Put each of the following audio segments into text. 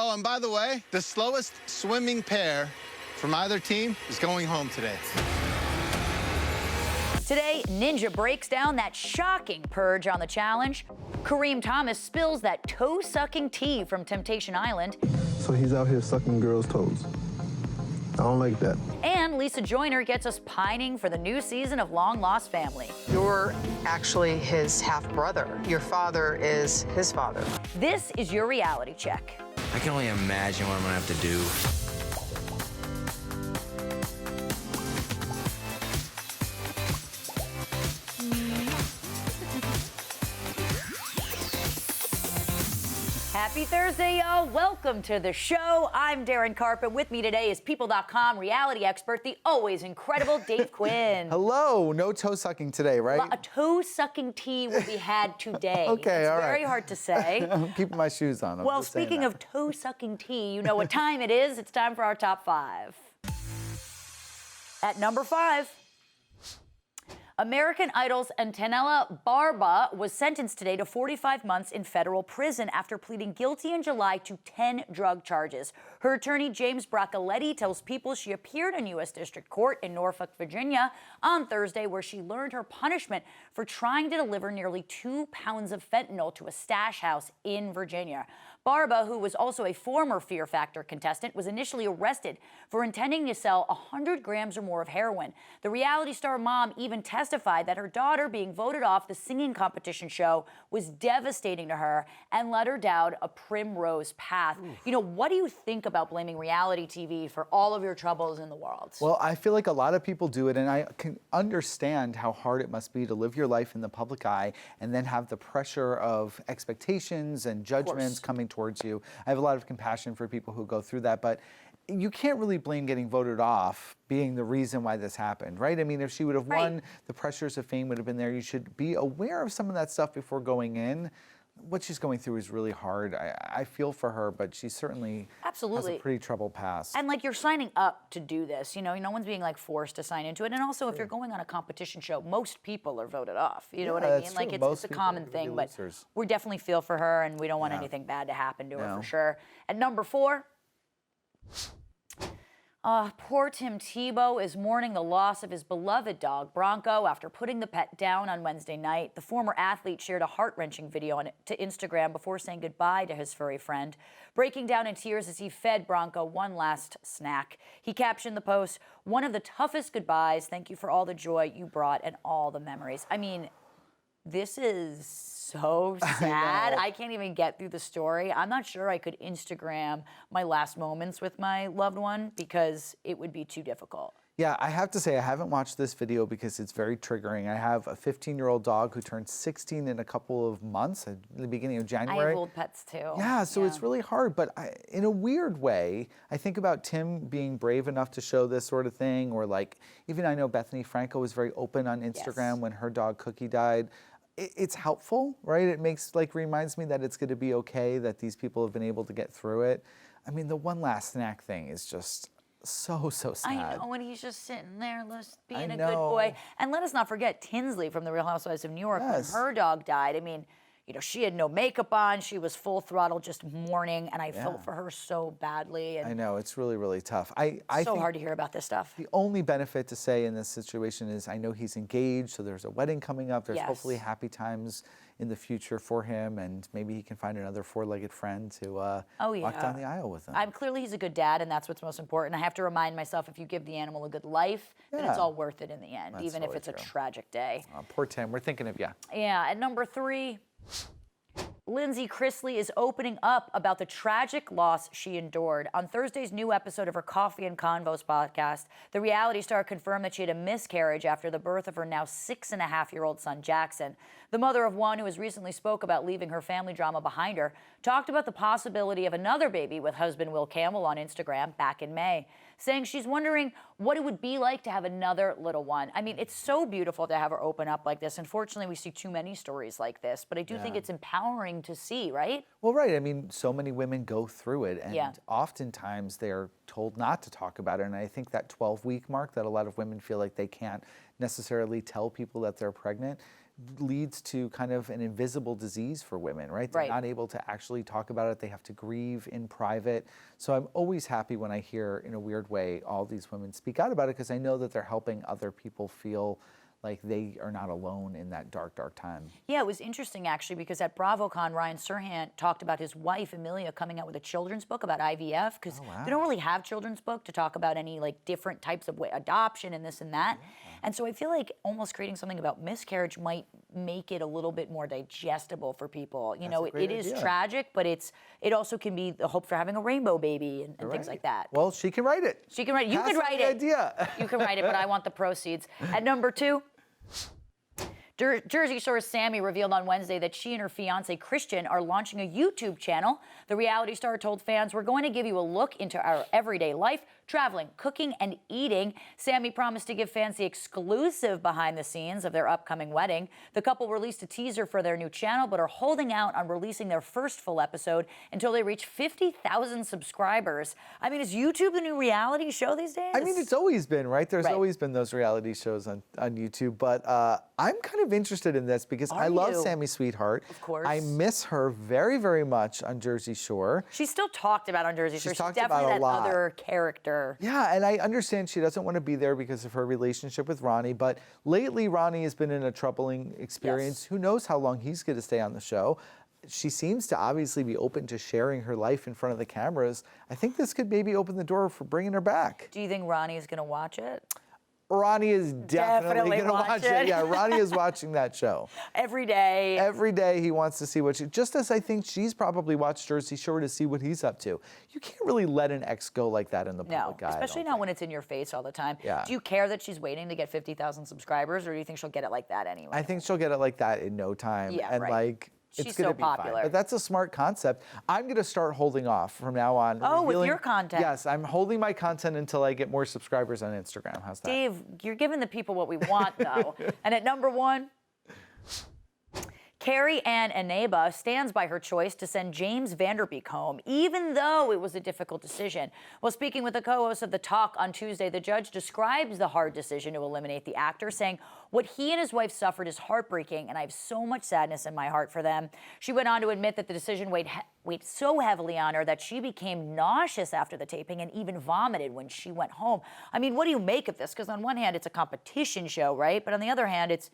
Oh, and by the way, the slowest swimming pair from either team is going home today. Today, Ninja breaks down that shocking purge on the challenge. Kareem Thomas spills that toe-sucking tea from Temptation Island. So he's out here sucking girls' toes. I don't like that. And Lisa Joyner gets us pining for the new season of Long Lost Family. You're actually his half-brother. Your father is his father. This is your reality check. I can only imagine what I'm gonna have to do. Happy Thursday, y'all. Welcome to the show. I'm Darren Carpet. With me today is People.com reality expert, the always incredible Dave Quinn. Hello. No toe sucking today, right? A toe-sucking tea will be had today. Okay, all right. It's very hard to say. I'm keeping my shoes on. I'm Well, just saying speaking that. of toe-sucking tea, you know what time it is. It's time for our top 5. At number 5, American Idol's Antonella Barba was sentenced today to 45 months in federal prison after pleading guilty in July to 10 drug charges. Her attorney, James Broccoletti, tells People she appeared in U.S. District Court in Norfolk, Virginia on Thursday, where she learned her punishment for trying to deliver nearly 2 pounds of fentanyl to a stash house in Virginia. Barba, who was also a former Fear Factor contestant, was initially arrested for intending to sell 100 grams or more of heroin. The reality star mom even testified that her daughter being voted off the singing competition show was devastating to her and led her down a primrose path. You know, what do you think about blaming reality TV for all of your troubles in the world? Well, I feel like a lot of people do it, and I can understand how hard it must be to live your life in the public eye and then have the pressure of expectations and judgments coming towards you. I have a lot of compassion for people who go through that, but you can't really blame getting voted off being the reason why this happened, right? I mean, if she would have won, the pressures of fame would have been there. You should be aware of some of that stuff before going in. What she's going through is really hard. I feel for her, but she certainly has a pretty troubled past. And like, you're signing up to do this, you know, no one's being like forced to sign into it. And also, if you're going on a competition show, most people are voted off. You know what I mean? Like, it's a common thing, but we definitely feel for her, and we don't want anything bad to happen to her for sure. At number 4, poor Tim Tebow is mourning the loss of his beloved dog, Bronco, after putting the pet down on Wednesday night. The former athlete shared a heart-wrenching video to Instagram before saying goodbye to his furry friend, breaking down in tears as he fed Bronco one last snack. He captioned the post, "One of the toughest goodbyes. Thank you for all the joy you brought and all the memories." I mean, this is so sad. I can't even get through the story. I'm not sure I could Instagram my last moments with my loved one because it would be too difficult. Yeah, I have to say I haven't watched this video because it's very triggering. I have a 15-year-old dog who turned 16 in a couple of months at the beginning of January. I have old pets too. Yeah, so it's really hard. But in a weird way, I think about Tim being brave enough to show this sort of thing, or like, even I know Bethany Franco was very open on Instagram when her dog Cookie died. It's helpful, right? It reminds me that it's going to be okay, that these people have been able to get through it. I mean, the one last snack thing is just so sad. I know, and he's just sitting there being a good boy. And let us not forget Tinsley from The Real Housewives of New York. When her dog died, I mean, you know, she had no makeup on. She was full throttle, just mourning, and I felt for her so badly. And I know, it's really, really tough. I so hard to hear about this stuff. The only benefit to say in this situation is I know he's engaged, so there's a wedding coming up. There's hopefully happy times in the future for him, and maybe he can find another four-legged friend to walk down the aisle with him. Clearly he's a good dad, and that's what's most important. I have to remind myself, if you give the animal a good life, then it's all worth it in the end, even if it's a tragic day. Poor Tim, we're thinking of you. Yeah, at number 3, Lyndsey Chrisley is opening up about the tragic loss she endured. On Thursday's new episode of her Coffee and Convos podcast, the reality star confirmed that she had a miscarriage after the birth of her now 6.5-year-old son, Jackson. The mother of one, who has recently spoke about leaving her family drama behind her, talked about the possibility of another baby with husband Will Campbell on Instagram back in May, saying she's wondering what it would be like to have another little one. I mean, it's so beautiful to have her open up like this. Unfortunately, we see too many stories like this, but I do think it's empowering to see, right? Well, right. I mean, so many women go through it, and oftentimes they're told not to talk about it. And I think that 12-week mark that a lot of women feel like they can't necessarily tell people that they're pregnant, leads to kind of an invisible disease for women, right? They're not able to actually talk about it. They have to grieve in private. So I'm always happy when I hear, in a weird way, all these women speak out about it, because I know that they're helping other people feel like they are not alone in that dark, dark time. Yeah, it was interesting, actually, because at BravoCon, Ryan Serhant talked about his wife, Amelia, coming out with a children's book about IVF, because they don't really have children's book to talk about any like different types of adoption and this and that. And so I feel like almost creating something about miscarriage might make it a little bit more digestible for people. You know, it is tragic, but it also can be the hope for having a rainbow baby and things like that. Well, she can write it. She can write it. You can write it. Idea. You can write it, but I want the proceeds. At number 2, Jersey Shore's Sammy revealed on Wednesday that she and her fiancé Christian are launching a YouTube channel. The reality star told fans, "We're going to give you a look into our everyday life, traveling, cooking, and eating." Sammy promised to give fans the exclusive behind the scenes of their upcoming wedding. The couple released a teaser for their new channel, but are holding out on releasing their first full episode until they reach 50,000 subscribers. I mean, is YouTube the new reality show these days? I mean, it's always been, right? There's always been those reality shows on YouTube, but I'm kind of interested in this because I love Sammy Sweetheart. Of course. I miss her very, very much on Jersey Shore. She's still talked about on Jersey Shore. She's talked definitely about a lot. other character. Yeah, and I understand she doesn't want to be there because of her relationship with Ronnie, but lately Ronnie has been in a troubling experience. Who knows how long he's going to stay on the show. She seems to obviously be open to sharing her life in front of the cameras. I think this could maybe open the door for bringing her back. Do you think Ronnie is going to watch it? Ronnie is definitely going to watch it. Yeah, Ronnie is watching that show. Every day. Every day he wants to see what just as I think she's probably watched Jersey Shore to see what he's up to. You can't really let an ex go like that in the public eye. Especially not when it's in your face all the time. Yeah. Do you care that she's waiting to get 50,000 subscribers, or do you think she'll get it like that anyway? I think she'll get it like that in no time. Yeah, and like, she's gonna so be popular. Fine. But that's a smart concept. I'm going to start holding off from now on. Oh, with your content. Yes, I'm holding my content until I get more subscribers on Instagram. How's that? Dave, you're giving the people what we want, though. And at number 1, Carrie Ann Aneba stands by her choice to send James Vanderbeek home, even though it was a difficult decision. While speaking with the co-host of The Talk on Tuesday, the judge describes the hard decision to eliminate the actor, saying, "What he and his wife suffered is heartbreaking, and I have so much sadness in my heart for them." She went on to admit that the decision weighed so heavily on her that she became nauseous after the taping and even vomited when she went home. I mean, what do you make of this? Because on one hand, it's a competition show, right? But on the other hand, it's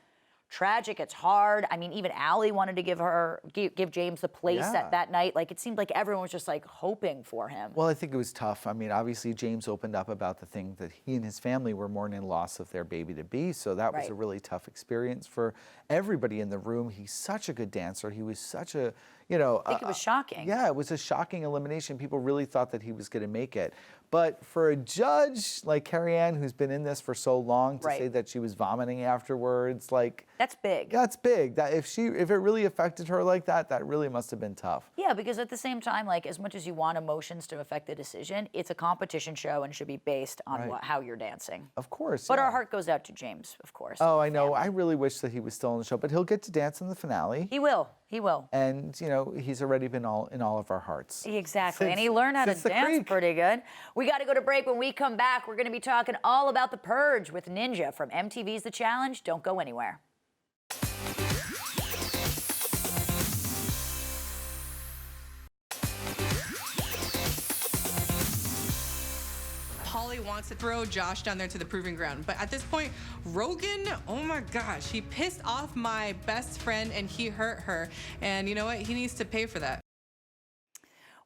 tragic, it's hard. I mean, even Allie wanted to give James the place that night. Like, it seemed like everyone was just like hoping for him. Well, I think it was tough. I mean, obviously James opened up about the thing that he and his family were mourning loss of their baby to be. So that was a really tough experience for everybody in the room. He's such a good dancer. He was such a, you know. I think it was shocking. Yeah, it was a shocking elimination. People really thought that he was going to make it. But for a judge like Carrie Ann, who's been in this for so long, to say that she was vomiting afterwards, like, that's big. That's big. That if it really affected her like that, that really must have been tough. Yeah, because at the same time, like, as much as you want emotions to affect the decision, it's a competition show and should be based on how you're dancing. Of course. But our heart goes out to James, of course. Oh, I know. I really wish that he was still in the show, but he'll get to dance in the finale. He will. He will. And, you know, he's already been in all of our hearts. Exactly. And he learned how to dance pretty good. We got to go to break. When we come back, we're going to be talking all about the purge with Ninja from MTV's The Challenge. Don't go anywhere. Holly wants to throw Josh down there to the proving ground. But at this point, Rogan, oh my gosh, he pissed off my best friend and he hurt her. And you know what? He needs to pay for that.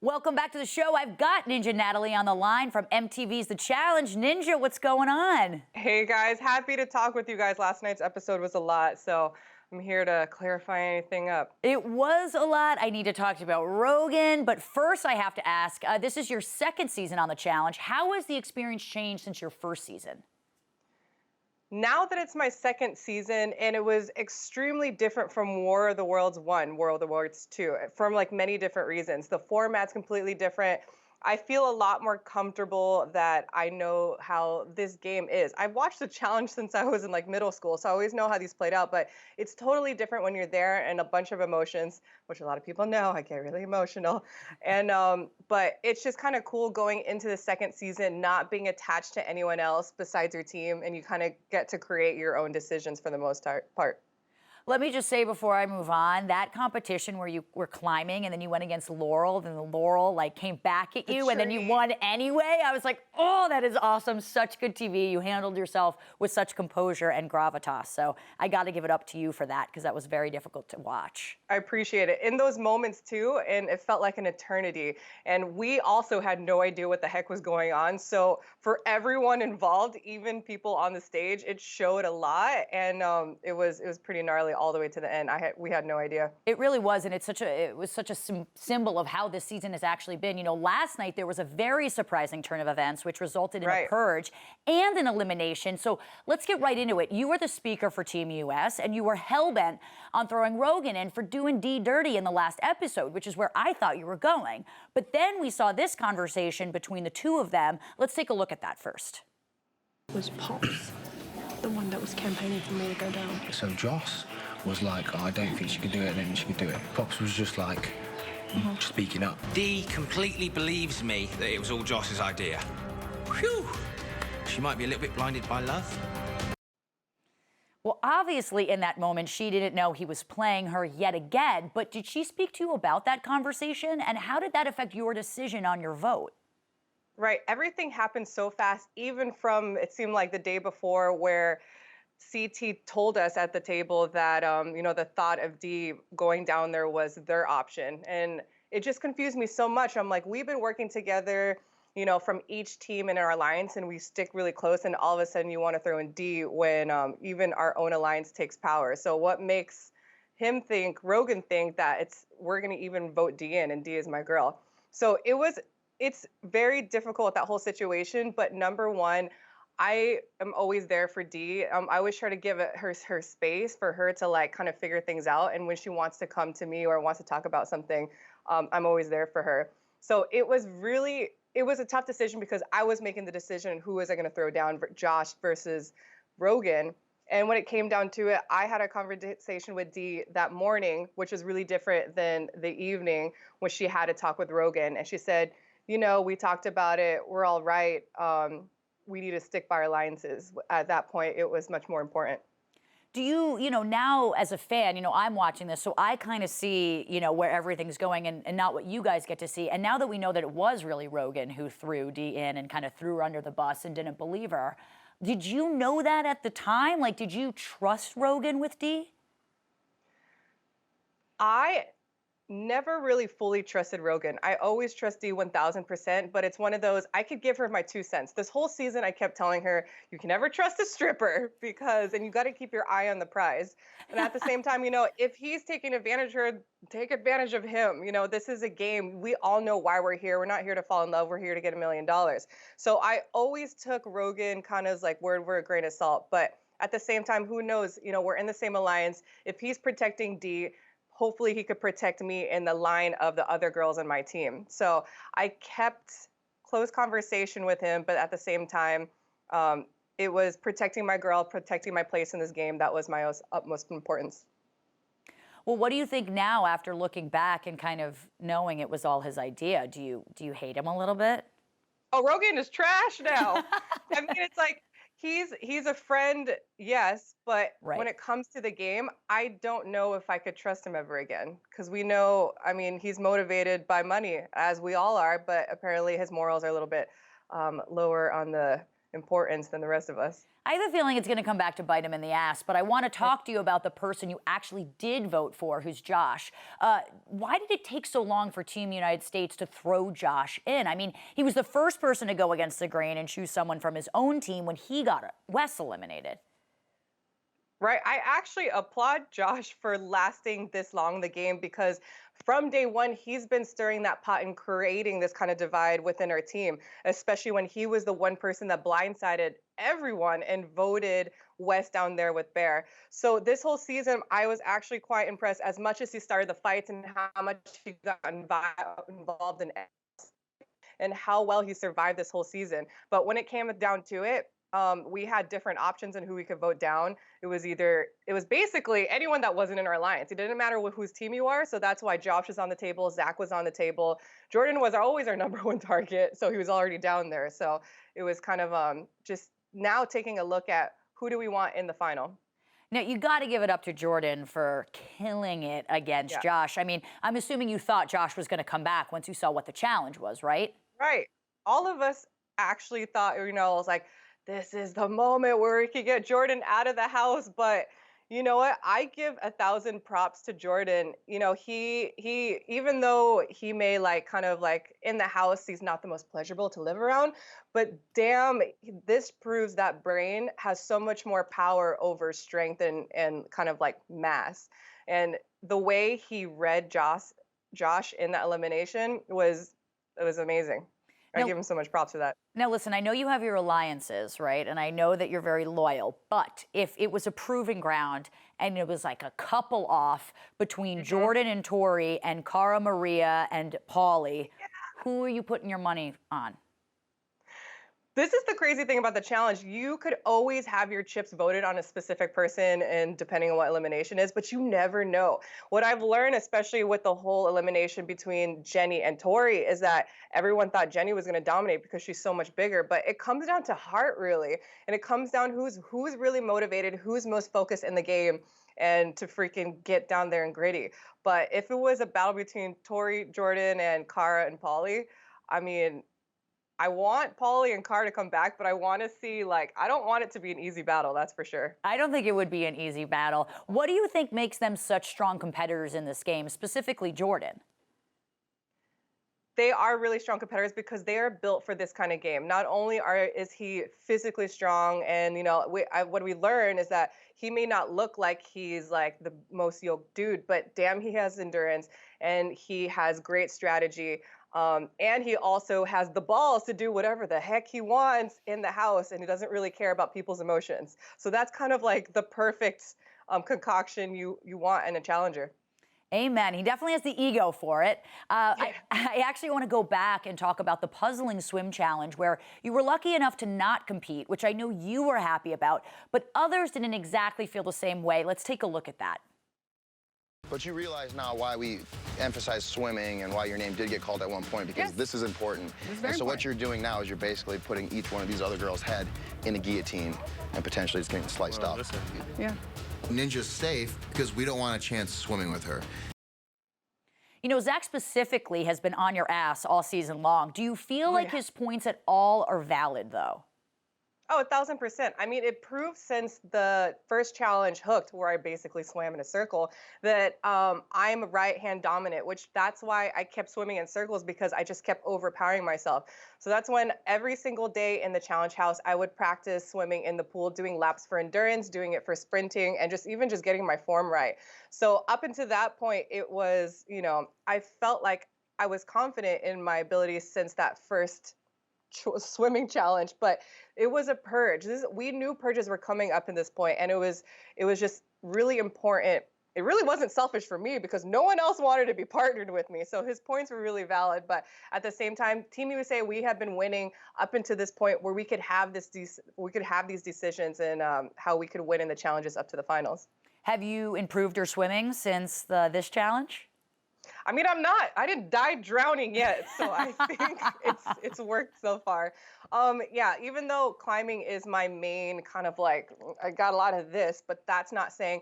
Welcome back to the show. I've got Ninja Natalie on the line from MTV's The Challenge. Ninja, what's going on? Hey guys, happy to talk with you guys. Last night's episode was a lot, so I'm here to clarify anything up. It was a lot. I need to talk to you about Rogan, but first I have to ask, this is your second season on The Challenge. How has the experience changed since your first season? Now that it's my second season, and it was extremely different from War of the Worlds 1, War of the Worlds 2, from like many different reasons. The format's completely different. I feel a lot more comfortable that I know how this game is. I've watched The Challenge since I was in like middle school, so I always know how these played out, but it's totally different when you're there and a bunch of emotions, which a lot of people know, I get really emotional. And, but it's just kind of cool going into the second season, not being attached to anyone else besides your team, and you kind of get to create your own decisions for the most part. Let me just say before I move on, that competition where you were climbing and then you went against Laurel, then the Laurel like came back at you and then you won anyway. I was like, oh, that is awesome. Such good TV. You handled yourself with such composure and gravitas. So I got to give it up to you for that because that was very difficult to watch. I appreciate it. In those moments too, and it felt like an eternity. And we also had no idea what the heck was going on. So for everyone involved, even people on the stage, it showed a lot, and it was pretty gnarly all the way to the end. We had no idea. It really was, and it was such a symbol of how this season has actually been. You know, last night there was a very surprising turn of events, which resulted in a purge and an elimination. So let's get right into it. You were the speaker for Team US, and you were hell-bent on throwing Rogan in for doing Dee dirty in the last episode, which is where I thought you were going. But then we saw this conversation between the two of them. Let's take a look at that first. Was Pops the one that was campaigning for me to go down? So Joss was like, oh, I don't think she could do it, I don't think she could do it. Pops was just like, speaking up. Dee completely believes me that it was all Joss's idea. Whew! She might be a little bit blinded by love. Well, obviously in that moment, she didn't know he was playing her yet again, but did she speak to you about that conversation? And how did that affect your decision on your vote? Right. Everything happened so fast, even from, it seemed like the day before, where CT told us at the table that, you know, the thought of Dee going down there was their option. And it just confused me so much. I'm like, we've been working together, you know, from each team in our alliance, and we stick really close. And all of a sudden you want to throw in Dee when even our own alliance takes power. So what makes him think, Rogan think that we're going to even vote Dee in, and Dee is my girl. So it's very difficult, that whole situation. But number one, I am always there for Dee. I always try to give her space for her to like kind of figure things out. And when she wants to come to me or wants to talk about something, I'm always there for her. So it was a tough decision because I was making the decision who was I going to throw down, Josh versus Rogan. And when it came down to it, I had a conversation with Dee that morning, which was really different than the evening when she had a talk with Rogan. And she said, you know, we talked about it. We're all right. We need to stick by our alliances. At that point, it was much more important. Do you know, now as a fan, you know, I'm watching this, so I kind of see, you know, where everything's going and not what you guys get to see. And now that we know that it was really Rogan who threw Dee in and kind of threw her under the bus and didn't believe her, did you know that at the time? Like, did you trust Rogan with Dee? I never really fully trusted Rogan. I always trust Dee 1000%, but it's one of those, I could give her my 2 cents. This whole season, I kept telling her, you can never trust a stripper and you got to keep your eye on the prize. And at the same time, you know, if he's taking advantage of her, take advantage of him. You know, this is a game. We all know why we're here. We're not here to fall in love. We're here to get $1 million. So I always took Rogan kind of like word for a grain of salt. But at the same time, who knows? You know, we're in the same alliance. If he's protecting Dee, hopefully he could protect me in the line of the other girls on my team. So I kept close conversation with him, but at the same time, it was protecting my girl, protecting my place in this game. That was my utmost importance. Well, what do you think now after looking back and kind of knowing it was all his idea? Do you hate him a little bit? Oh, Rogan is trash now. I mean, it's like, he's a friend, yes, but when it comes to the game, I don't know if I could trust him ever again. Because we know, I mean, he's motivated by money, as we all are, but apparently his morals are a little bit lower on the importance than the rest of us. I have a feeling it's going to come back to bite him in the ass, but I want to talk to you about the person you actually did vote for, who's Josh. Why did it take so long for Team United States to throw Josh in? I mean, he was the first person to go against the grain and choose someone from his own team when he got Wes eliminated. Right. I actually applaud Josh for lasting this long in the game because from day one, he's been stirring that pot and creating this kind of divide within our team, especially when he was the one person that blindsided everyone and voted Wes down there with Bear. So this whole season, I was actually quite impressed as much as he started the fights and how much he got involved in and how well he survived this whole season. But when it came down to it, we had different options on who we could vote down. It was basically anyone that wasn't in our alliance. It didn't matter whose team you are. So that's why Josh was on the table. Zach was on the table. Jordan was always our number one target. So he was already down there. So it was kind of just now taking a look at who do we want in the final. Now, you got to give it up to Jordan for killing it against Josh. I mean, I'm assuming you thought Josh was going to come back once you saw what the challenge was, right? Right. All of us actually thought, it was like, this is the moment where we could get Jordan out of the house. But you know what? I give 1,000 props to Jordan. He even though he may kind of in the house, he's not the most pleasurable to live around, but damn, this proves that brain has so much more power over strength and kind of mass. And the way he read Josh in that elimination was amazing. I give him so much props for that. Now, listen, I know you have your alliances, right? And I know that you're very loyal. But if it was a proving ground and it was like a couple off between Jordan and Tori and Cara Maria and Paulie, who are you putting your money on? This is the crazy thing about the challenge. You could always have your chips voted on a specific person, and depending on what elimination is, but you never know. What I've learned, especially with the whole elimination between Jenny and Tori, is that everyone thought Jenny was going to dominate because she's so much bigger, but it comes down to heart, really. And it comes down who's really motivated, who's most focused in the game, and to freaking get down there and gritty. But if it was a battle between Tori, Jordan, and Cara and Paulie, I mean, I want Paulie and Cara to come back, but I want to see, I don't want it to be an easy battle, that's for sure. I don't think it would be an easy battle. What do you think makes them such strong competitors in this game, specifically Jordan? They are really strong competitors because they are built for this kind of game. Not only is he physically strong, and what we learn is that he may not look like he's the most yoked dude, but damn, he has endurance and he has great strategy. And he also has the balls to do whatever the heck he wants in the house, and he doesn't really care about people's emotions. So that's kind of the perfect concoction you want in a challenger. Amen. He definitely has the ego for it. I actually want to go back and talk about the puzzling swim challenge where you were lucky enough to not compete, which I know you were happy about, but others didn't exactly feel the same way. Let's take a look at that. But you realize now why we emphasize swimming and why your name did get called at one point, because this is important. And so what you're doing now is you're basically putting each one of these other girls' head in a guillotine and potentially it's getting sliced off. Yeah. Ninja's safe because we don't want a chance swimming with her. Zach specifically has been on your ass all season long. Do you feel like his points at all are valid, though? Oh, 1,000%. I mean, it proved since the first challenge, Hooked, where I basically swam in a circle, that I'm right-hand dominant, which that's why I kept swimming in circles, because I just kept overpowering myself. So that's when every single day in the challenge house, I would practice swimming in the pool, doing laps for endurance, doing it for sprinting, and just getting my form right. So up until that point, it was, I felt like I was confident in my abilities since that first swimming challenge, but it was a purge. We knew purges were coming up in this point, and it was just really important. It really wasn't selfish for me because no one else wanted to be partnered with me. So his points were really valid, but at the same time, Team USA, we have been winning up until this point where we could have these decisions and how we could win in the challenges up to the finals. Have you improved your swimming since this challenge? I mean, I didn't die drowning yet, so I think it's worked so far. Yeah, even though climbing is my main kind of I got a lot of this, but that's not saying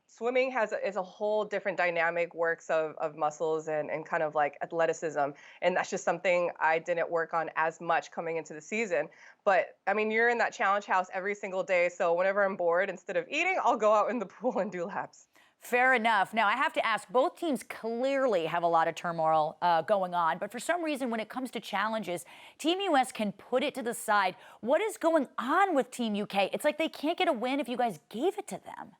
swimming is a whole different dynamic, works of muscles and kind of athleticism. And that's just something I didn't work on as much coming into the season. But I mean, you're in that challenge house every single day. So whenever I'm bored, instead of eating, I'll go out in the pool and do laps. Fair enough. Now, I have to ask, both teams clearly have a lot of turmoil going on, but for some reason, when it comes to challenges, Team US can put it to the side. What is going on with Team UK? It's like they can't get a win if you guys gave it to them.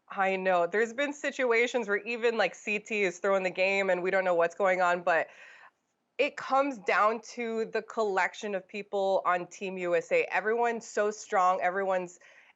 I know. There's been situations where even CT is throwing the game and we don't know what's going on, but it comes down to the collection of people on Team USA. Everyone's so strong.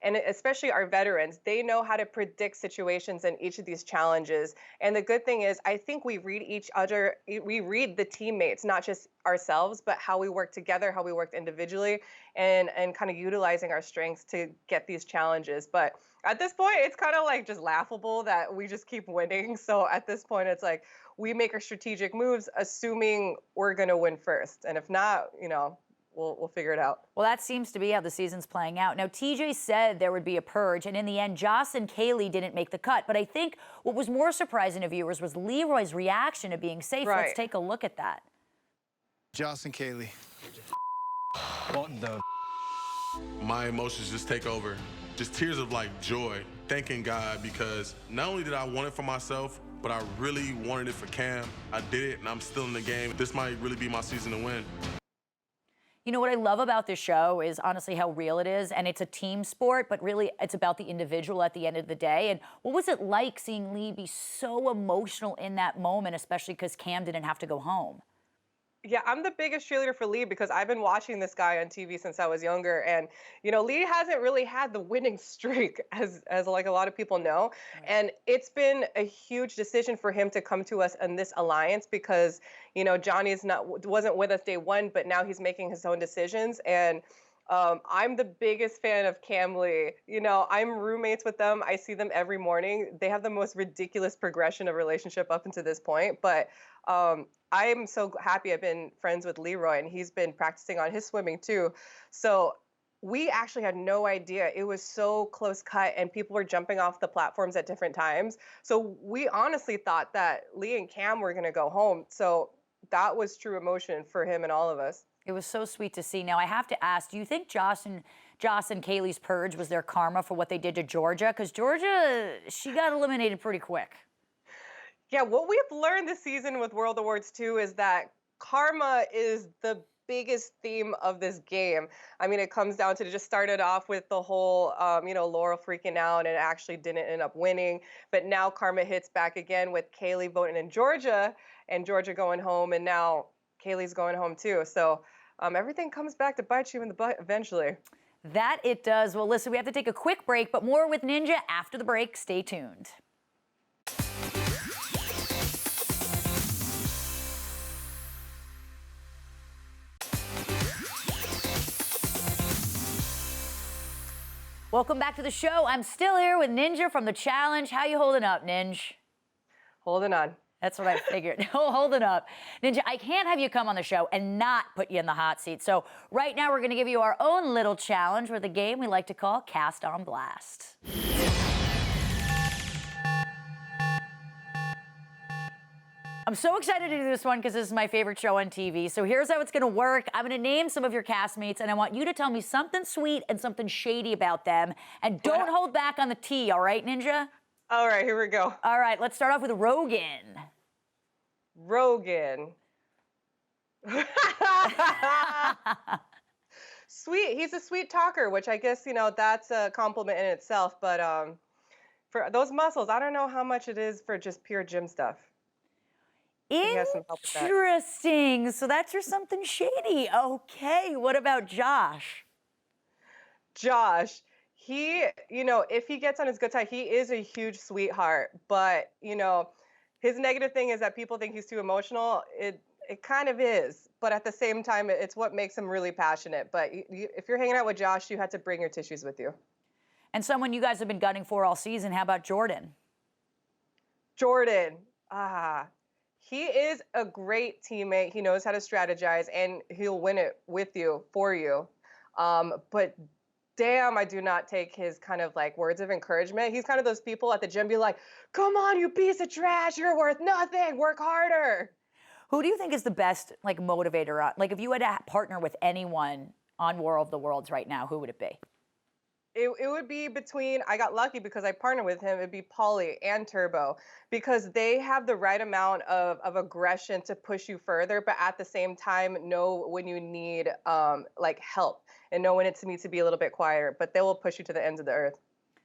And especially our veterans, they know how to predict situations in each of these challenges. And the good thing is, I think we read each other, we read the teammates, not just ourselves, but how we work together, how we work individually, and kind of utilizing our strengths to get these challenges. But at this point, it's kind of just laughable that we just keep winning. So at this point, it's we make our strategic moves, assuming we're going to win first. And if not, we'll figure it out. Well, that seems to be how the season's playing out. Now, TJ said there would be a purge, and in the end, Joss and Kaylee didn't make the cut. But I think what was more surprising to viewers was Leroy's reaction to being safe. Right. Let's take a look at that. Joss and Kaylee. What the? My emotions just take over. Just tears of like joy, thanking God, because not only did I want it for myself, but I really wanted it for Cam. I did it, and I'm still in the game. This might really be my season to win. You know what I love about this show is honestly how real it is, and it's a team sport, but really it's about the individual at the end of the day. And what was it like seeing Lee be so emotional in that moment, especially because Cam didn't have to go home? Yeah, I'm the biggest cheerleader for Lee because I've been watching this guy on TV since I was younger, and Lee hasn't really had the winning streak as like a lot of people know, and it's been a huge decision for him to come to us in this alliance because Johnny's wasn't with us day one, but now he's making his own decisions, and I'm the biggest fan of Cam Lee. I'm roommates with them. I see them every morning. They have the most ridiculous progression of relationship up until this point, but I'm so happy I've been friends with Leroy, and he's been practicing on his swimming too. So we actually had no idea. It was so close cut, and people were jumping off the platforms at different times. So we honestly thought that Lee and Cam were going to go home. So that was true emotion for him and all of us. It was so sweet to see. Now, I have to ask, do you think Joss and Kaylee's purge was their karma for what they did to Georgia? Because Georgia, she got eliminated pretty quick. Yeah, what we've learned this season with World Awards 2 is that karma is the biggest theme of this game. I mean, it comes down to it just started off with the whole, Laurel freaking out and actually didn't end up winning. But now karma hits back again with Kaylee voting in Georgia and Georgia going home. And now Kaylee's going home too. So everything comes back to bite you in the butt eventually. That it does. Well, listen, we have to take a quick break, but more with Ninja after the break. Stay tuned. Welcome back to the show. I'm still here with Ninja from The Challenge. How you holding up, Ninja? Holding on. That's what I figured. Holding up. Ninja, I can't have you come on the show and not put you in the hot seat. So right now we're going to give you our own little challenge with a game we like to call Cast on Blast. I'm so excited to do this one because this is my favorite show on TV. So here's how it's going to work. I'm going to name some of your castmates, and I want you to tell me something sweet and something shady about them. And don't hold back on the tea, all right, Ninja? All right, here we go. All right, let's start off with Rogan. Rogan. Sweet. He's a sweet talker, which I guess, that's a compliment in itself. But for those muscles, I don't know how much it is for just pure gym stuff. Interesting. So that's your something shady. Okay. What about Josh? Josh, he, if he gets on his good side, he is a huge sweetheart. But, his negative thing is that people think he's too emotional. It kind of is. But at the same time, it's what makes him really passionate. But if you're hanging out with Josh, you have to bring your tissues with you. And someone you guys have been gunning for all season. How about Jordan? Jordan. He is a great teammate. He knows how to strategize, and he'll win it with you, for you. But damn, I do not take his kind of like words of encouragement. He's kind of those people at the gym be like, come on, you piece of trash. You're worth nothing. Work harder. Who do you think is the best like motivator? Like if you had to partner with anyone on War of the Worlds right now, who would it be? It would be between, I got lucky because I partnered with him, it'd be Pauly and Turbo, because they have the right amount of aggression to push you further, but at the same time know when you need like help and know when it needs to be a little bit quieter, but they will push you to the ends of the earth.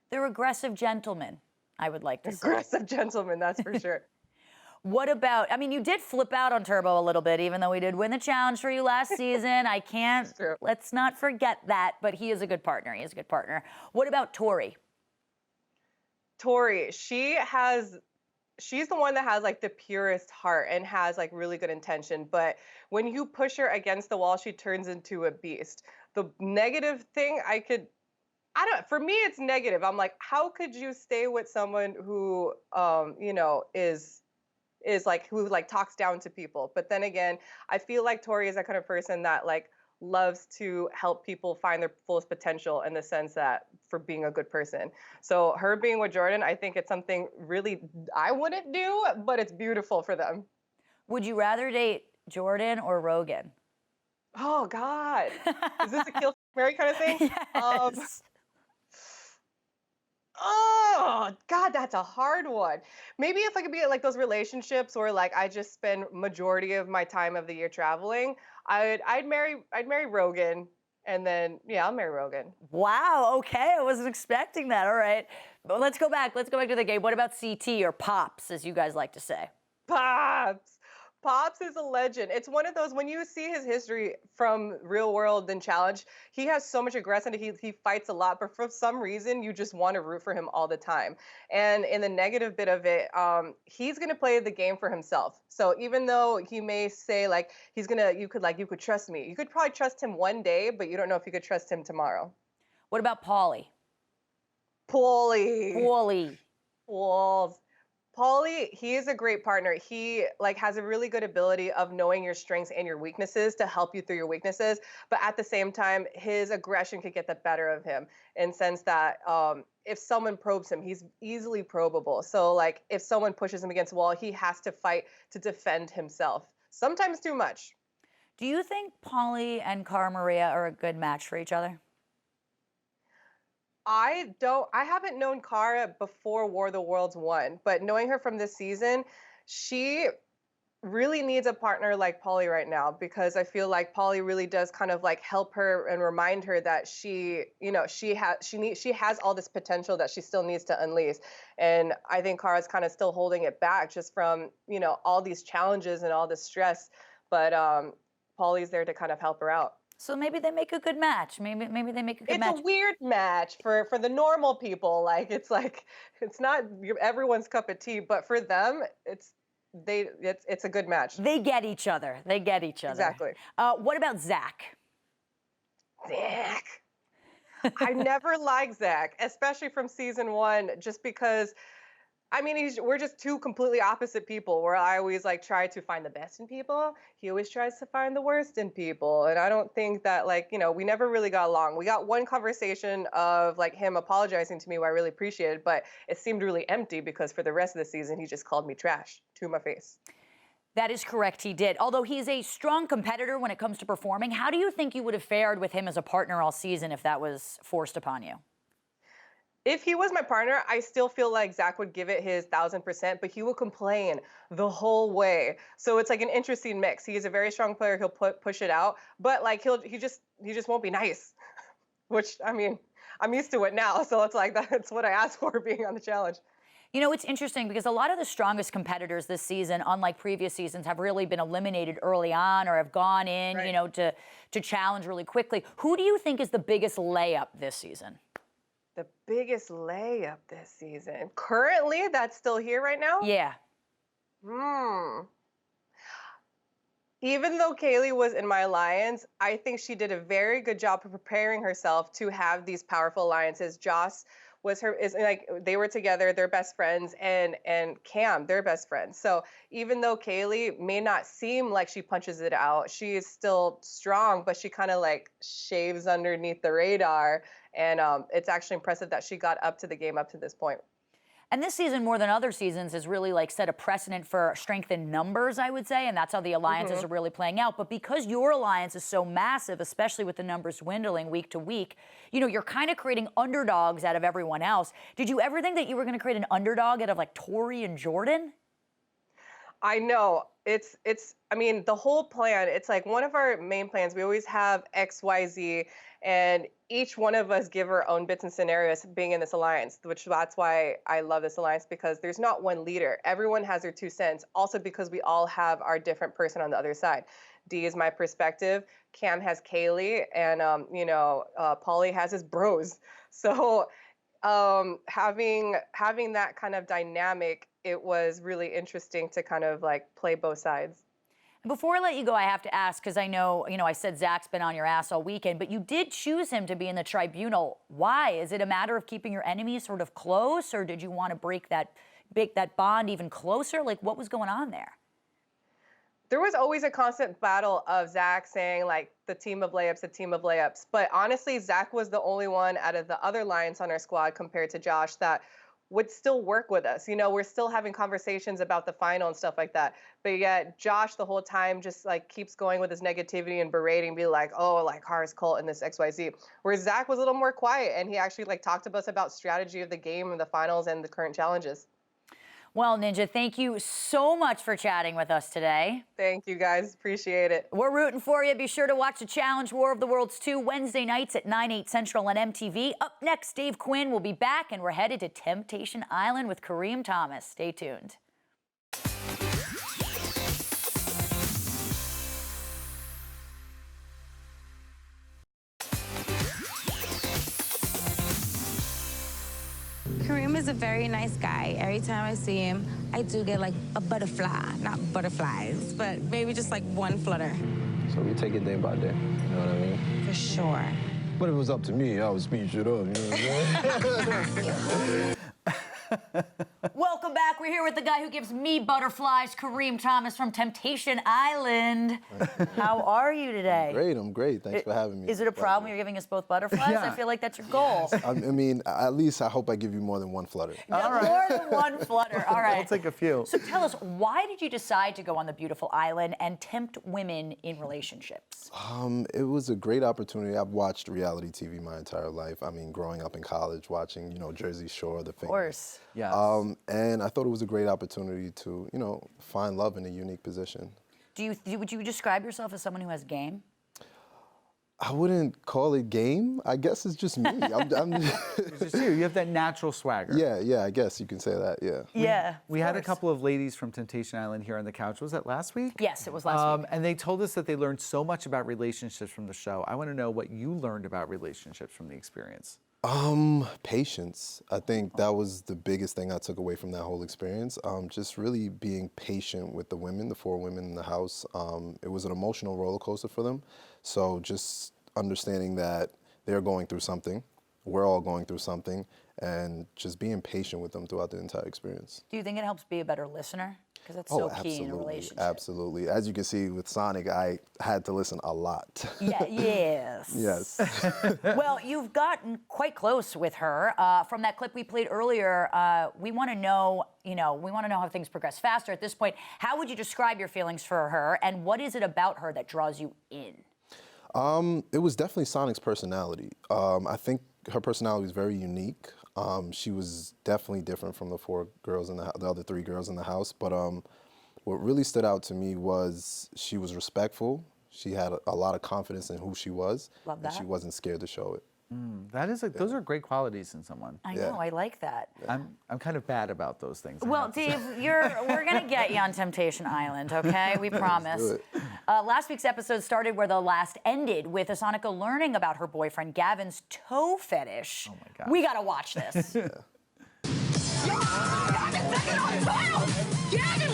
They're aggressive gentlemen, I would like to say. Aggressive gentlemen, that's for sure. What about, I mean, you did flip out on Turbo a little bit, even though we did win the challenge for you last season. I can't, let's not forget that, but he is a good partner. He is a good partner. What about Tori? Tori, she's the one that has like the purest heart and has like really good intention. But when you push her against the wall, she turns into a beast. The negative thing for me, it's negative. I'm like, how could you stay with someone who, is like who like talks down to people? But then again, I feel like Tori is that kind of person that like loves to help people find their fullest potential in the sense that for being a good person. So her being with Jordan, I think it's something really I wouldn't do, but it's beautiful for them. Would you rather date Jordan or Rogan? Oh God, is this a kill Mary kind of thing? Yes. Oh God, that's a hard one. Maybe if I could be in like those relationships where like I just spend majority of my time of the year traveling, I'd marry Rogan, and then yeah, I'll marry Rogan. Wow, okay, I wasn't expecting that. All right. But let's go back to the game. What about CT or Pops, as you guys like to say? Pops. Pops is a legend. It's one of those, when you see his history from Real World and Challenge, he has so much aggression. He fights a lot, but for some reason, you just want to root for him all the time. And in the negative bit of it, he's going to play the game for himself. So even though he may say like, you could trust me. You could probably trust him one day, but you don't know if you could trust him tomorrow. What about Paulie? Paulie. Walls. Paulie, he is a great partner. He like has a really good ability of knowing your strengths and your weaknesses to help you through your weaknesses. But at the same time, his aggression could get the better of him in the sense that if someone probes him, he's easily probable. So like if someone pushes him against a wall, he has to fight to defend himself. Sometimes too much. Do you think Paulie and Cara Maria are a good match for each other? I haven't known Cara before War of the Worlds 1, but knowing her from this season, she really needs a partner like Paulie right now, because I feel like Paulie really does kind of like help her and remind her that she has all this potential that she still needs to unleash. And I think Cara's kind of still holding it back just from, all these challenges and all this stress, but Paulie's there to kind of help her out. So maybe they make a good match. Maybe they make a good match. It's a weird match for the normal people. It's not everyone's cup of tea, but for them, it's a good match. They get each other. Exactly. What about Zach? Zach. I never liked Zach, especially from season 1, just because. I mean, we're just two completely opposite people, where I always try to find the best in people. He always tries to find the worst in people. And I don't think that we never really got along. We got one conversation of him apologizing to me, who I really appreciated, but it seemed really empty because for the rest of the season, he just called me trash to my face. That is correct, he did. Although he's a strong competitor when it comes to performing, how do you think you would have fared with him as a partner all season if that was forced upon you? If he was my partner, I still feel like Zach would give it his 1000%, but he will complain the whole way. So it's an interesting mix. He is a very strong player. He'll push it out, but he just won't be nice. Which, I mean, I'm used to it now. So it's that's what I asked for being on the challenge. It's interesting because a lot of the strongest competitors this season, unlike previous seasons, have really been eliminated early on or have gone in, right, to challenge really quickly. Who do you think is the biggest layup this season? The biggest layup this season. Currently, that's still here right now? Yeah. Even though Kaylee was in my alliance, I think she did a very good job of preparing herself to have these powerful alliances. Joss they were together, they're best friends, and Cam, they're best friends. So even though Kaylee may not seem like she punches it out, she is still strong, but she kind of shaves underneath the radar. And it's actually impressive that she got up to the game up to this point. And this season, more than other seasons, has really set a precedent for strength in numbers, I would say, and that's how the alliances are really playing out. But because your alliance is so massive, especially with the numbers dwindling week to week, you're kind of creating underdogs out of everyone else. Did you ever think that you were going to create an underdog out of Tori and Jordan? I know. I mean, the whole plan, it's one of our main plans. We always have X, Y, Z, and each one of us give our own bits and scenarios being in this alliance, that's why I love this alliance, because there's not one leader. Everyone has their 2 cents. Also because we all have our different person on the other side. D is my perspective. Cam has Kaylee, and Paulie has his bros. So having that kind of dynamic, it was really interesting to kind of play both sides. Before I let you go, I have to ask, because I know, I said Zach's been on your ass all weekend, but you did choose him to be in the tribunal. Why? Is it a matter of keeping your enemies sort of close, or did you want to break that bond even closer? What was going on there? there was always a constant battle of Zach saying like the team of layups, the team of layups. But honestly, Zach was the only one out of the other Lions on our squad compared to Josh that would still work with us. You know, we're still having conversations about the final and stuff like that. But yet Josh the whole time just like keeps going with his negativity and berating, be like, oh, like Harris Colt and this XYZ. Where Zach was a little more quiet and he actually like talked to us about strategy of the game and the finals and the current challenges. Well, Ninja, thank you so much for chatting with us today. Thank you, guys. Appreciate it. We're rooting for you. Be sure to watch the Challenge War of the Worlds 2 Wednesday nights at 9/8 Central on MTV. Up next, Dave Quinn will be back, and we're headed to Temptation Island with Kareem Thomas. Stay tuned. Kareem is a very nice guy. Every time I see him, I do get like a butterfly. Not butterflies, but maybe just like one flutter. So we take it day by day, you know what I mean? For sure. But if it was up to me, I would speed shit up, you know what I'm saying? Welcome back. We're here with the guy who gives me butterflies, Kareem Thomas from Temptation Island. How are you today? I'm great. Thanks for having me. Is it a problem you're giving us both butterflies? Yeah. I feel like that's your goal. I mean, at least I hope I give you more than one flutter. More than one flutter. All right. I'll take a few. So tell us, why did you decide to go on the beautiful island and tempt women in relationships? It was a great opportunity. I've watched reality TV my entire life. I mean, growing up in college, watching, you know, Jersey Shore, the famous. Of course. Yes. And I thought it was a great opportunity to, you know, find love in a unique position. Would you describe yourself as someone who has game? I wouldn't call it game. I guess it's just me. It's just you. You have that natural swagger. Yeah, I guess you can say that, yeah. Yeah. We had a couple of ladies from Temptation Island here on the couch. Was that last week? Yes, it was last week. And they told us that they learned so much about relationships from the show. I want to know what you learned about relationships from the experience. Patience. I think that was the biggest thing I took away from that whole experience. Just really being patient with the women, the 4 women in the house. It was an emotional roller coaster for them. So just understanding that they're going through something, we're all going through something, and just being patient with them throughout the entire experience. Do you think it helps be a better listener? Because that's so key in a relationship. Absolutely. As you can see with Sonic, I had to listen a lot. Yeah, yes. Yes. Well, you've gotten quite close with her. From that clip we played earlier, we want to know, how things progress faster. At this point, how would you describe your feelings for her, and what is it about her that draws you in? It was definitely Sonic's personality. I think her personality was very unique. She was definitely different from the 4 girls in the other 3 girls in the house. But what really stood out to me was she was respectful. She had a lot of confidence in who she was. Love that. And she wasn't scared to show it. Those are great qualities in someone. I know, I like that. I'm kind of bad about those things. Well, Dave, we're gonna get you on Temptation Island, okay? We promise. do it. Last week's episode started where the last ended, with Asonica learning about her boyfriend Gavin's toe fetish. Oh my God. We gotta watch this. Gavin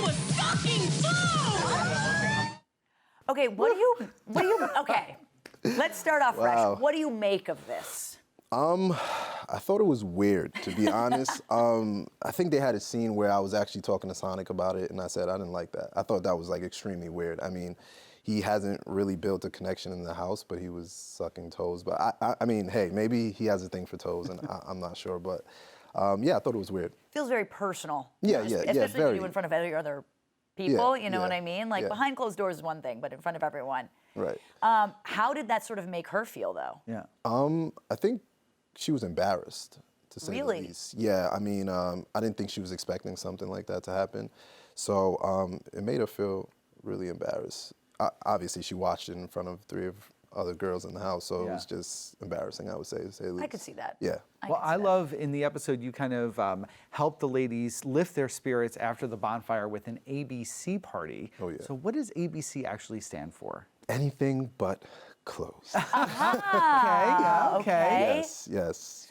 was fucking fool! Okay, what do you? Okay, let's start off Wow. fresh. What do you make of this? I thought it was weird, to be honest. I think they had a scene where I was actually talking to Sonic about it, and I said I didn't like that. I thought that was like extremely weird. I mean, he hasn't really built a connection in the house, but he was sucking toes. But I mean, hey, maybe he has a thing for toes, and I'm not sure. But yeah, I thought it was weird. Feels very personal. Yeah, Especially very. when you do in front of other people. You know what yeah, I mean? Like yeah. behind closed doors is one thing, but in front of everyone. Right. How did that sort of make her feel, though? Yeah. I think she was embarrassed, to say Really? the least. Yeah, I mean, I didn't think she was expecting something like that to happen. So it made her feel really embarrassed. Obviously, she watched it in front of 3 other girls in the house, so it was just embarrassing, I would say, to say the least. I could see that. Yeah. Well, I love in the episode you kind of help the ladies lift their spirits after the bonfire with an ABC party. Oh, yeah. So what does ABC actually stand for? Anything but clothes. Okay. Yes.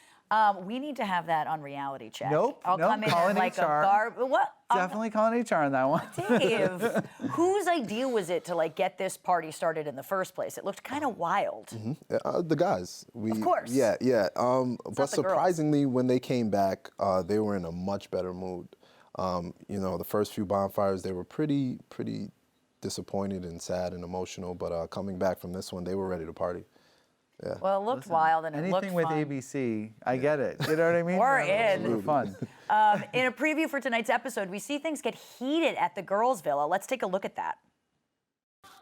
We need to have that on Reality Check. Nope, I'll come in calling like HR. What? Definitely calling HR on that one. Dave, whose idea was it to get this party started in the first place? It looked kind of wild. The guys. Of course. Yeah. But the surprisingly, when they came back, they were in a much better mood. The first few bonfires, they were pretty disappointed and sad and emotional, but coming back from this one, they were ready to party. Yeah. Well, it looked wild and it looked Anything with fun. ABC, I get it. You know what I mean? We're It's in. fun. In a preview for tonight's episode, we see things get heated at the girls' villa. Let's take a look at that.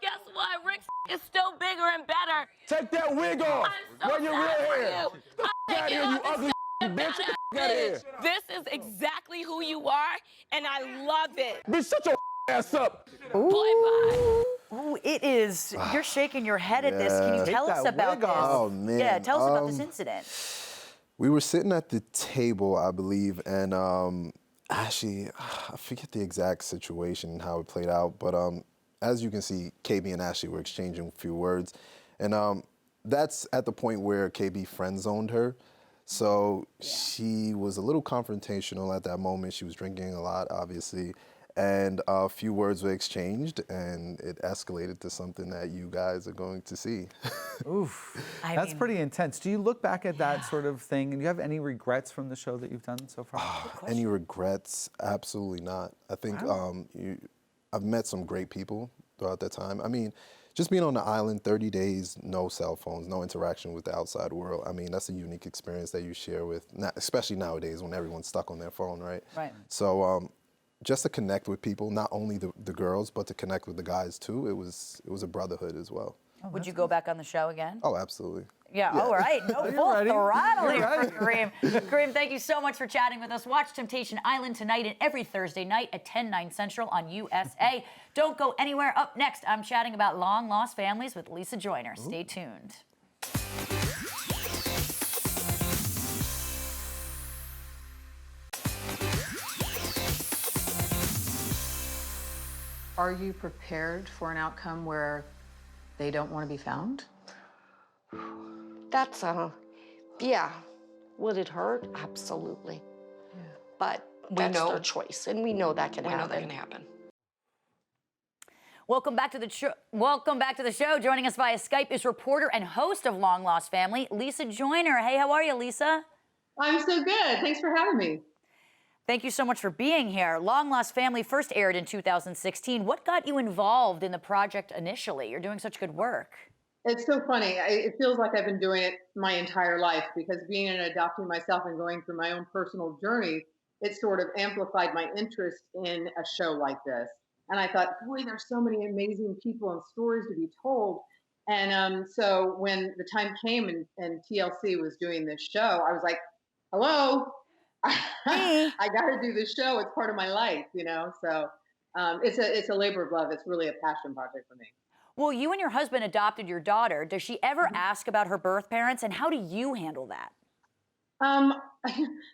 Guess what? Rick's is still bigger and better. Take that wig off. I'm so Wear your sad real for hair. you. Get out of here, you ugly bitch. Get out of here. This is exactly who you are, and I love it. Bitch, shut your ass up. Ooh, it is. You're shaking your head at this. Can you tell us about this? Oh, man. Yeah, tell us about this incident. We were sitting at the table, I believe, and actually, I forget the exact situation and how it played out, but as you can see, KB and Ashley were exchanging a few words, and that's at the point where KB friend-zoned her. So she was a little confrontational at that moment. She was drinking a lot, obviously, and a few words were exchanged, and it escalated to something that you guys are going to see. Oof, that's pretty intense. Do you look back at that sort of thing, and do you have any regrets from the show that you've done so far? Any regrets? Absolutely not. I think I've met some great people throughout that time. I mean, just being on the island, 30 days, no cell phones, no interaction with the outside world. I mean, that's a unique experience that you share with, especially nowadays when everyone's stuck on their phone, right? Right. So just to connect with people, not only the girls, but to connect with the guys too, it was a brotherhood as well. Would you go back on the show again? Oh, absolutely. Yeah, all right. No full ready. throttle You're here ready. for Kareem. Kareem, thank you so much for chatting with us. Watch Temptation Island tonight and every Thursday night at 10, 9 Central on USA. Don't go anywhere. Up next, I'm chatting about long lost families with Lisa Joyner. Stay tuned. Are you prepared for an outcome where they don't want to be found? That's yeah. Would it hurt? Absolutely. But that's their choice, and we know that can happen. We know that can happen. Welcome back to the show. Welcome back to the show. Joining us via Skype is reporter and host of Long Lost Family, Lisa Joyner. Hey, how are you, Lisa? I'm so good. Thanks for having me. Thank you so much for being here. Long Lost Family first aired in 2016. What got you involved in the project initially? You're doing such good work. It's so funny. It feels like I've been doing it my entire life because being an adoptee myself and going through my own personal journey, it sort of amplified my interest in a show like this. And I thought, boy, there's so many amazing people and stories to be told. And so when the time came and TLC was doing this show, I was like, hello, I got to do this show. It's part of my life, you know? So it's a labor of love. It's really a passion project for me. Well, you and your husband adopted your daughter. Does she ever ask about her birth parents, and how do you handle that?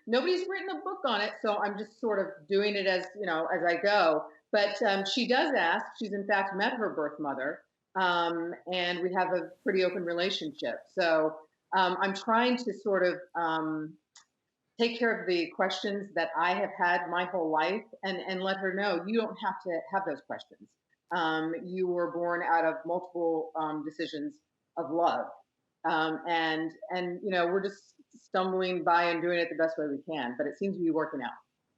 Nobody's written a book on it, so I'm just sort of doing it as, you know, as I go. But she does ask. She's in fact met her birth mother, and we have a pretty open relationship. So I'm trying to sort of take care of the questions that I have had my whole life and let her know you don't have to have those questions. You were born out of multiple decisions of love. And you know, we're just stumbling by and doing it the best way we can, but it seems to be working out.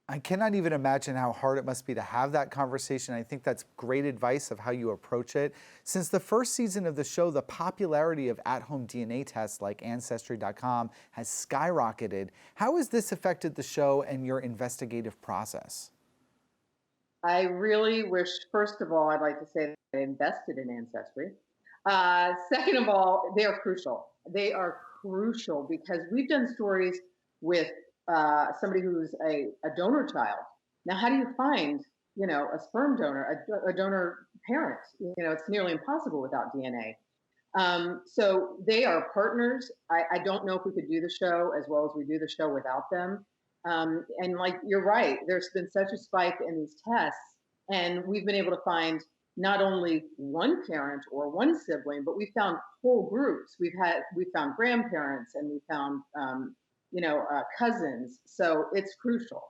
I cannot even imagine how hard it must be to have that conversation. I think that's great advice of how you approach it. Since the first season of the show, the popularity of at-home DNA tests like Ancestry.com has skyrocketed. How has this affected the show and your investigative process? I really wish, first of all, I'd like to say that I invested in Ancestry. Second of all, they are crucial. They are crucial because we've done stories with somebody who's a donor child. Now, how do you find, you know, a sperm donor, a donor parent? You know, it's nearly impossible without DNA. So they are partners. I don't know if we could do the show as well as we do the show without them. And like, you're right, there's been such a spike in these tests, and we've been able to find not only one parent or one sibling, but we found whole groups. We found grandparents, and we found, you know, cousins. So it's crucial,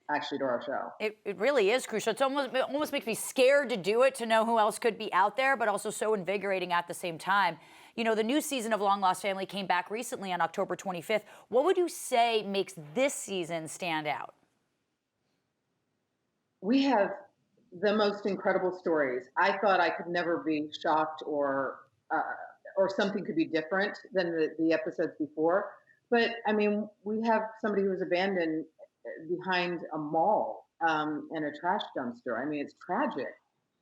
actually, to our show. It really is crucial. It almost makes me scared to do it, to know who else could be out there, but also so invigorating at the same time. You know, the new season of Long Lost Family came back recently on October 25th. What would you say makes this season stand out? We have the most incredible stories. I thought I could never be shocked or something could be different than the episodes before. But I mean, we have somebody who was abandoned behind a mall and a trash dumpster. I mean, it's tragic.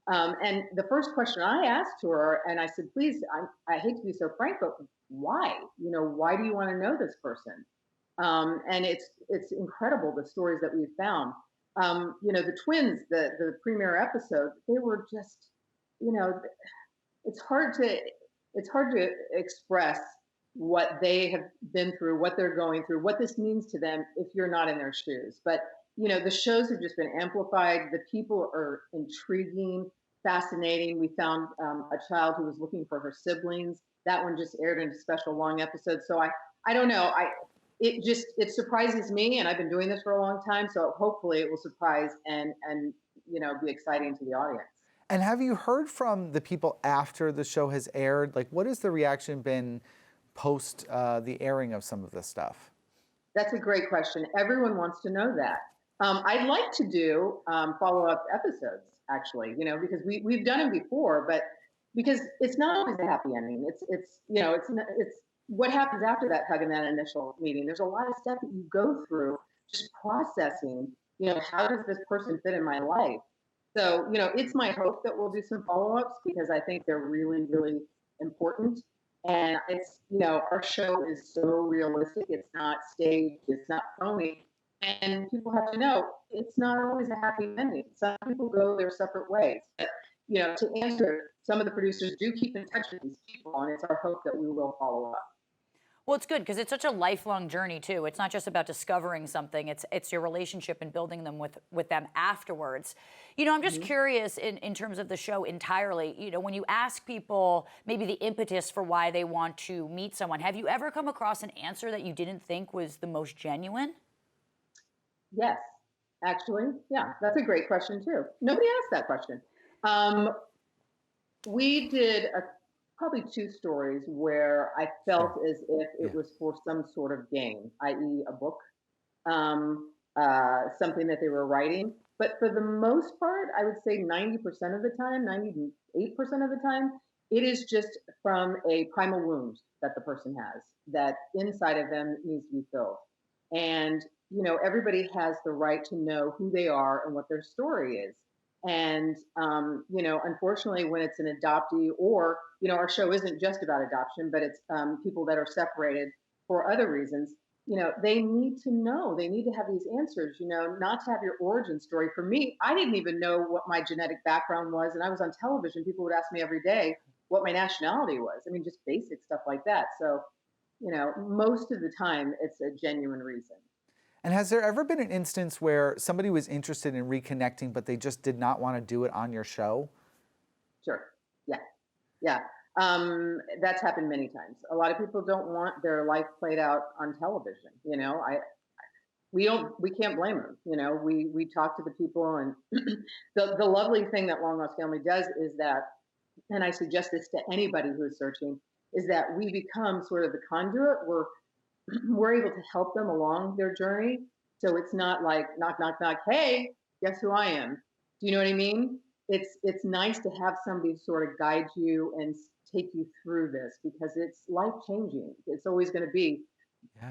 And the first question I asked her, and I said, please, I hate to be so frank, but why? You know, why do you want to know this person? And it's incredible, the stories that we've found. You know, the twins, the premiere episode, they were just, you know, it's hard to express what they have been through, what they're going through, what this means to them if you're not in their shoes. But, you know, the shows have just been amplified. The people are intriguing, fascinating. We found a child who was looking for her siblings. That one just aired in a special long episode. So I don't know. It surprises me, and I've been doing this for a long time. So hopefully it will surprise and you know, be exciting to the audience. And have you heard from the people after the show has aired? Like, what has the reaction been post the airing of some of this stuff? That's a great question. Everyone wants to know that. I'd like to do follow-up episodes, actually, you know, because we've done them before, but because it's not always a happy ending. It's you know, it's what happens after that hug and that initial meeting. There's a lot of stuff that you go through just processing, you know, how does this person fit in my life? So, you know, it's my hope that we'll do some follow-ups because I think they're really, really important. And it's, you know, our show is so realistic. It's not staged. It's not phony. And people have to know it's not always a happy ending. Some people go their separate ways. But, you know, to answer, some of the producers do keep in touch with these people, and it's our hope that we will follow up. Well, it's good because it's such a lifelong journey too. It's not just about discovering something. It's your relationship and building them with them afterwards. You know, I'm just curious in terms of the show entirely. You know, when you ask people maybe the impetus for why they want to meet someone, have you ever come across an answer that you didn't think was the most genuine? Yes, actually, yeah, that's a great question too. Nobody asked that question. We did probably 2 stories where I felt as if it was for some sort of game, i.e. a book, something that they were writing. But for the most part, I would say 90% of the time, 98% of the time, it is just from a primal wound that the person has that inside of them needs to be filled. And, you know, everybody has the right to know who they are and what their story is. And, you know, unfortunately, when it's an adoptee or, you know, our show isn't just about adoption, but it's people that are separated for other reasons, you know, they need to know, they need to have these answers, you know, not to have your origin story. For me, I didn't even know what my genetic background was. And I was on television. People would ask me every day what my nationality was. I mean, just basic stuff like that. So, you know, most of the time it's a genuine reason. And has there ever been an instance where somebody was interested in reconnecting, but they just did not want to do it on your show? Sure. Yeah. Yeah. That's happened many times. A lot of people don't want their life played out on television. You know, we can't blame them. You know, we talk to the people, and the lovely thing that Long Lost Family does is that, and I suggest this to anybody who is searching, is that we become sort of the conduit. We're able to help them along their journey. So it's not like knock, knock, knock, hey, guess who I am? Do you know what I mean? It's nice to have somebody sort of guide you and take you through this because it's life-changing. It's always going to be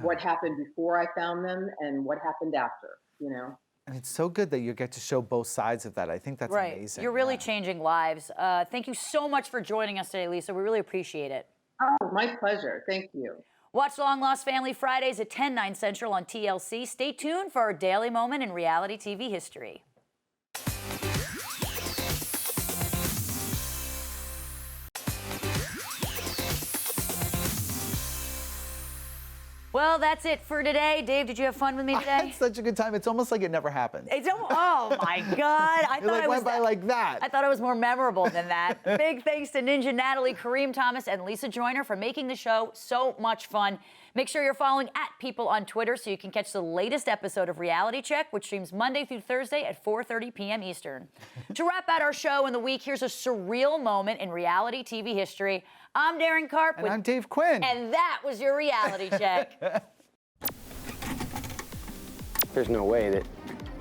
what happened before I found them and what happened after, you know? And it's so good that you get to show both sides of that. I think that's amazing. You're really changing lives. Thank you so much for joining us today, Lisa. We really appreciate it. Oh, my pleasure. Thank you. Watch Long Lost Family Fridays at 10, 9 Central on TLC. Stay tuned for our daily moment in reality TV history. Well, that's it for today. Dave, did you have fun with me today? I had such a good time. It's almost like it never happened. Oh my God! I thought it went by like that. I thought it was more memorable than that. Big thanks to Ninja Natalie Kareem Thomas and Lisa Joyner for making the show so much fun. Make sure you're following @People on Twitter so you can catch the latest episode of Reality Check, which streams Monday through Thursday at 4:30 p.m. Eastern. To wrap out our show in the week, here's a surreal moment in reality TV history. I'm Darren Karp. And I'm Dave Quinn. And that was your Reality Check. There's no way that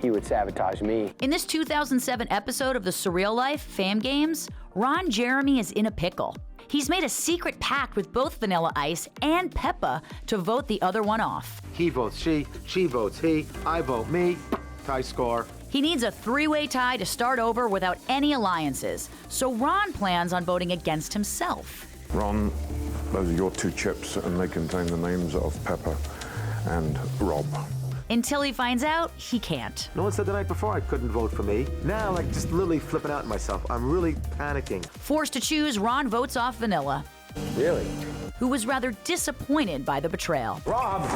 he would sabotage me. In this 2007 episode of The Surreal Life Fame Games, Ron Jeremy is in a pickle. He's made a secret pact with both Vanilla Ice and Peppa to vote the other one off. He votes she votes he, I vote me, tie score. He needs a three-way tie to start over without any alliances, so Ron plans on voting against himself. Ron, those are your 2 chips, and they contain the names of Peppa and Rob. Until he finds out he can't. No one said the night before I couldn't vote for me. Now, like, just literally flipping out myself. I'm really panicking. Forced to choose, Ron votes off Vanilla. Really? Who was rather disappointed by the betrayal. Rob!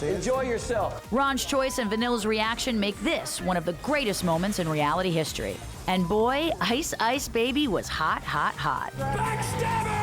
Enjoy yourself. Ron's choice and Vanilla's reaction make this one of the greatest moments in reality history. And boy, Ice Ice Baby was hot, hot, hot. Backstabber!